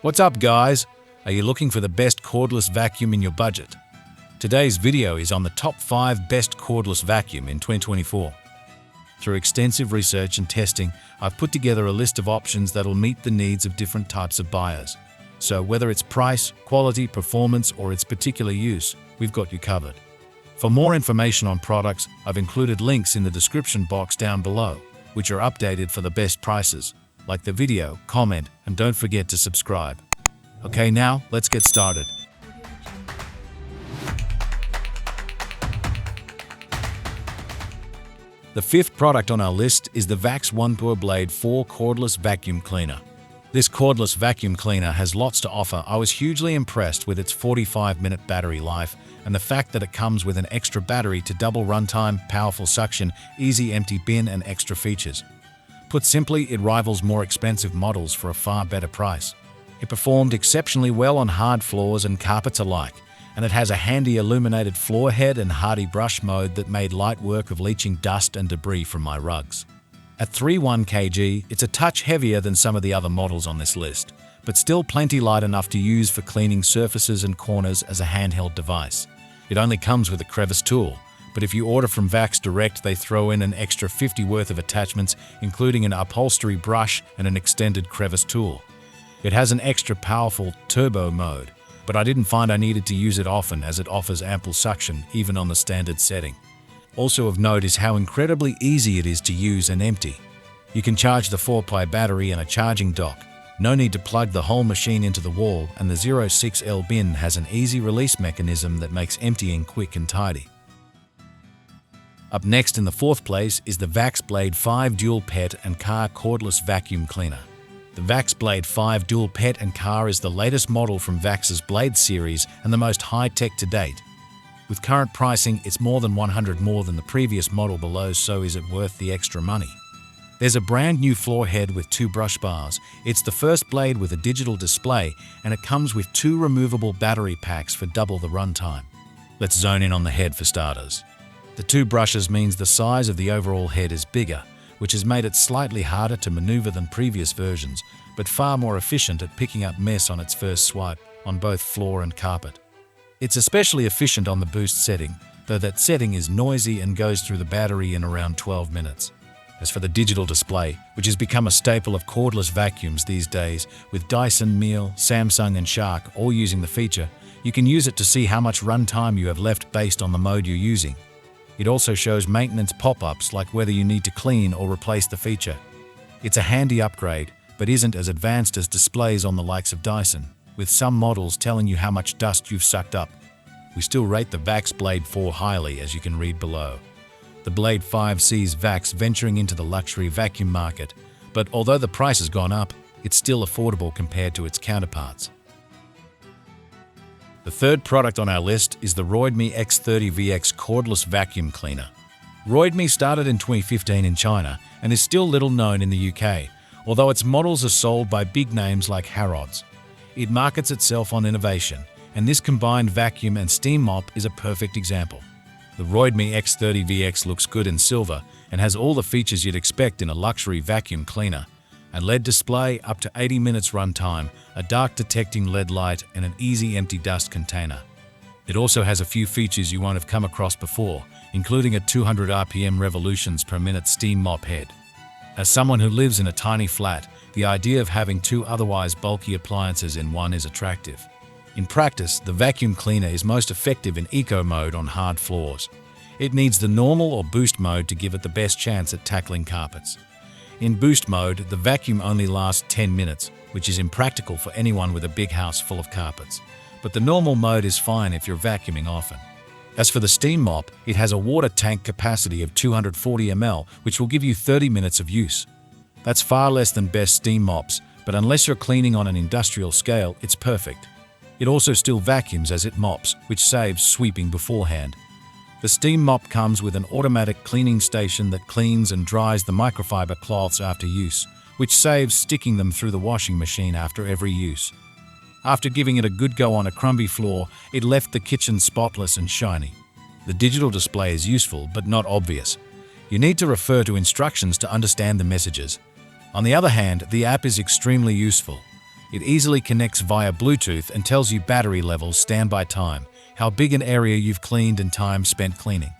What's up, guys? Are you looking for the best cordless vacuum in your budget? Today's video is on the top 5 best cordless vacuum in 2024. Through extensive research and testing, I've put together a list of options that'll meet the needs of different types of buyers. So whether it's price, quality, performance, or its particular use, we've got you covered. For more information on products, I've included links in the description box down below, which are updated for the best prices. Like the video, comment, and don't forget to subscribe. Okay, now let's get started. The 5th product on our list is the Vax ONEPWR Blade 4 Cordless Vacuum Cleaner. This cordless vacuum cleaner has lots to offer. I was hugely impressed with its 45-minute battery life and the fact that it comes with an extra battery to double runtime, powerful suction, easy empty bin, and extra features. Put simply, it rivals more expensive models for a far better price. It performed exceptionally well on hard floors and carpets alike, and it has a handy illuminated floor head and hardy brush mode that made light work of leaching dust and debris from my rugs. At 3.1 kg, it's a touch heavier than some of the other models on this list, but still plenty light enough to use for cleaning surfaces and corners as a handheld device. It only comes with a crevice tool, but if you order from Vax Direct, they throw in an extra 50 worth of attachments, including an upholstery brush and an extended crevice tool. It has an extra powerful turbo mode, but I didn't find I needed to use it often as it offers ample suction even on the standard setting. Also of note is how incredibly easy it is to use and empty. You can charge the 4-ply battery and a charging dock. No need to plug the whole machine into the wall, and the 06L bin has an easy release mechanism that makes emptying quick and tidy. Up next in the 4th place is the Vax Blade 5 Dual Pet and Car Cordless Vacuum Cleaner. The Vax Blade 5 Dual Pet and Car is the latest model from Vax's Blade series and the most high-tech to date. With current pricing, it's more than $100 more than the previous model below, so is it worth the extra money? There's a brand new floor head with 2 brush bars. It's the first blade with a digital display, and it comes with 2 removable battery packs for double the runtime. Let's zone in on the head for starters. The 2 brushes means the size of the overall head is bigger, which has made it slightly harder to maneuver than previous versions, but far more efficient at picking up mess on its first swipe on both floor and carpet. It's especially efficient on the boost setting, though that setting is noisy and goes through the battery in around 12 minutes. As for the digital display, which has become a staple of cordless vacuums these days, with Dyson, Miele, Samsung, and Shark all using the feature, you can use it to see how much runtime you have left based on the mode you're using. It also shows maintenance pop-ups like whether you need to clean or replace the feature. It's a handy upgrade, but isn't as advanced as displays on the likes of Dyson, with some models telling you how much dust you've sucked up. We still rate the Vax Blade 4 highly, as you can read below. The Blade 5 sees Vax venturing into the luxury vacuum market, but although the price has gone up, it's still affordable compared to its counterparts. The 3rd product on our list is the Roidmi X30VX Cordless Vacuum Cleaner. Roidmi started in 2015 in China and is still little known in the UK, although its models are sold by big names like Harrods. It markets itself on innovation, and this combined vacuum and steam mop is a perfect example. The Roidmi X30VX looks good in silver and has all the features you'd expect in a luxury vacuum cleaner: a LED display, up to 80 minutes runtime, a dark detecting LED light, and an easy empty dust container. It also has a few features you won't have come across before, including a 200 RPM revolutions per minute steam mop head. As someone who lives in a tiny flat, the idea of having 2 otherwise bulky appliances in one is attractive. In practice, the vacuum cleaner is most effective in eco mode on hard floors. It needs the normal or boost mode to give it the best chance at tackling carpets. In boost mode, the vacuum only lasts 10 minutes, which is impractical for anyone with a big house full of carpets. But the normal mode is fine if you're vacuuming often. As for the steam mop, it has a water tank capacity of 240 ml, which will give you 30 minutes of use. That's far less than best steam mops, but unless you're cleaning on an industrial scale, it's perfect. It also still vacuums as it mops, which saves sweeping beforehand. The steam mop comes with an automatic cleaning station that cleans and dries the microfiber cloths after use, which saves sticking them through the washing machine after every use. After giving it a good go on a crumbly floor, it left the kitchen spotless and shiny. The digital display is useful but not obvious. You need to refer to instructions to understand the messages. On the other hand, the app is extremely useful. It easily connects via Bluetooth and tells you battery levels, standby time, how big an area you've cleaned, and time spent cleaning.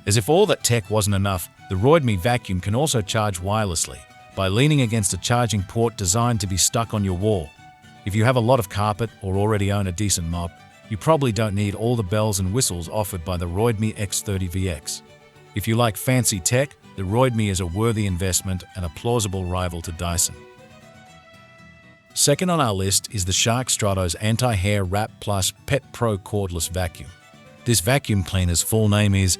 As if all that tech wasn't enough, the Roidmi vacuum can also charge wirelessly by leaning against a charging port designed to be stuck on your wall. If you have a lot of carpet or already own a decent mop, you probably don't need all the bells and whistles offered by the Roidmi X30VX. If you like fancy tech, the Roidmi is a worthy investment and a plausible rival to Dyson. Second on our list is the Shark Stratos Anti-Hair Wrap Plus Pet Pro Cordless Vacuum. This vacuum cleaner's full name is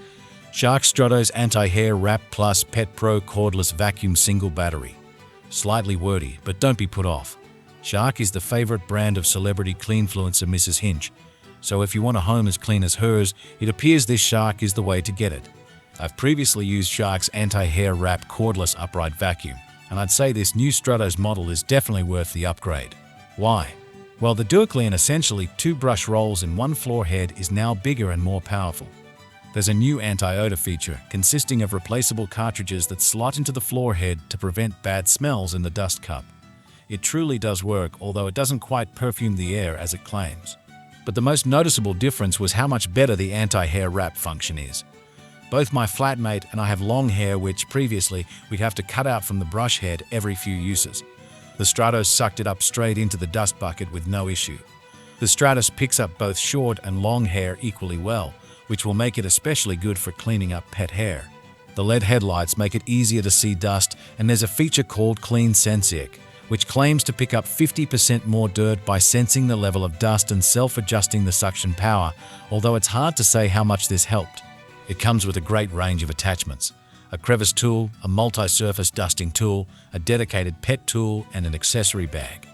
Shark Stratos Anti-Hair Wrap Plus Pet Pro Cordless Vacuum Single Battery. Slightly wordy, but don't be put off. Shark is the favorite brand of celebrity cleanfluencer Mrs. Hinch, so if you want a home as clean as hers, it appears this Shark is the way to get it. I've previously used Shark's Anti-Hair Wrap Cordless Upright Vacuum, and I'd say this new Stratos model is definitely worth the upgrade. Why? Well, the DuraClean, essentially 2 brush rolls in 1 floor head, is now bigger and more powerful. There's a new anti-odor feature consisting of replaceable cartridges that slot into the floor head to prevent bad smells in the dust cup. It truly does work, although it doesn't quite perfume the air as it claims. But the most noticeable difference was how much better the anti-hair wrap function is. Both my flatmate and I have long hair, which previously we'd have to cut out from the brush head every few uses. The Stratos sucked it up straight into the dust bucket with no issue. The Stratos picks up both short and long hair equally well, which will make it especially good for cleaning up pet hair. The LED headlights make it easier to see dust, and there's a feature called Clean Sensic, which claims to pick up 50% more dirt by sensing the level of dust and self-adjusting the suction power, although it's hard to say how much this helped. It comes with a great range of attachments: a crevice tool, a multi-surface dusting tool, a dedicated pet tool, and an accessory bag.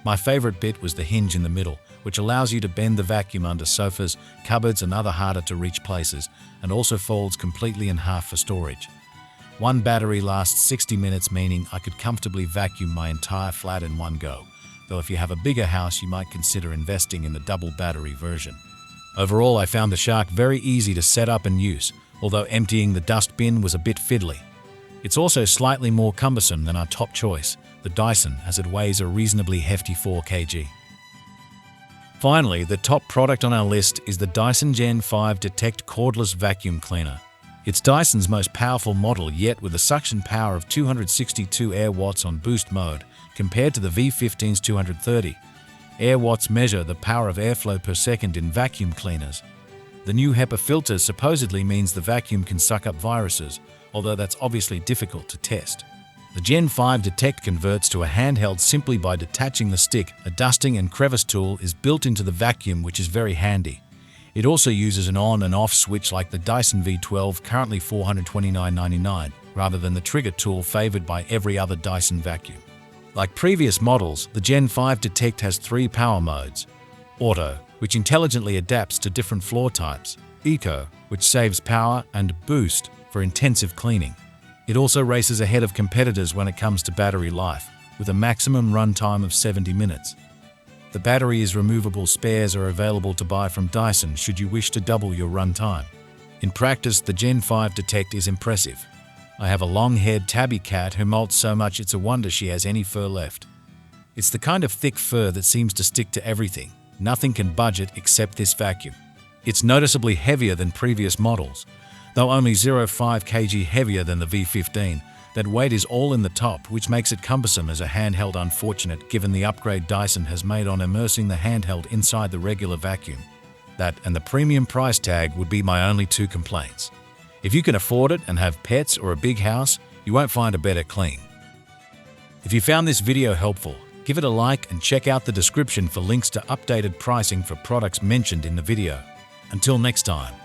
My favorite bit was the hinge in the middle, which allows you to bend the vacuum under sofas, cupboards, and other harder-to-reach places, and also folds completely in half for storage. One battery lasts 60 minutes, meaning I could comfortably vacuum my entire flat in one go, though if you have a bigger house, you might consider investing in the double battery version. Overall, I found the Shark very easy to set up and use, although emptying the dust bin was a bit fiddly. It's also slightly more cumbersome than our top choice, the Dyson, as it weighs a reasonably hefty 4 kg. Finally, the top product on our list is the Dyson Gen 5 Detect Cordless Vacuum Cleaner. It's Dyson's most powerful model yet, with a suction power of 262 air watts on boost mode, compared to the V15's 230. Air watts measure the power of airflow per second in vacuum cleaners. The new HEPA filter supposedly means the vacuum can suck up viruses, although that's obviously difficult to test. The Gen 5 Detect converts to a handheld simply by detaching the stick. A dusting and crevice tool is built into the vacuum, which is very handy. It also uses an on and off switch like the Dyson V12, currently $429.99, rather than the trigger tool favored by every other Dyson vacuum. Like previous models, the Gen 5 Detect has 3 power modes: Auto, which intelligently adapts to different floor types; Eco, which saves power; and Boost, for intensive cleaning. It also races ahead of competitors when it comes to battery life, with a maximum runtime of 70 minutes. The battery is removable. Spares are available to buy from Dyson should you wish to double your runtime. In practice, the Gen 5 Detect is impressive. I have a long-haired tabby cat who molts so much it's a wonder she has any fur left. It's the kind of thick fur that seems to stick to everything. Nothing can budge it except this vacuum. It's noticeably heavier than previous models, though only 0.5 kg heavier than the V15. That weight is all in the top, which makes it cumbersome as a handheld, unfortunate given the upgrade Dyson has made on immersing the handheld inside the regular vacuum. That and the premium price tag would be my only 2 complaints. If you can afford it and have pets or a big house, you won't find a better clean. If you found this video helpful, give it a like and check out the description for links to updated pricing for products mentioned in the video. Until next time.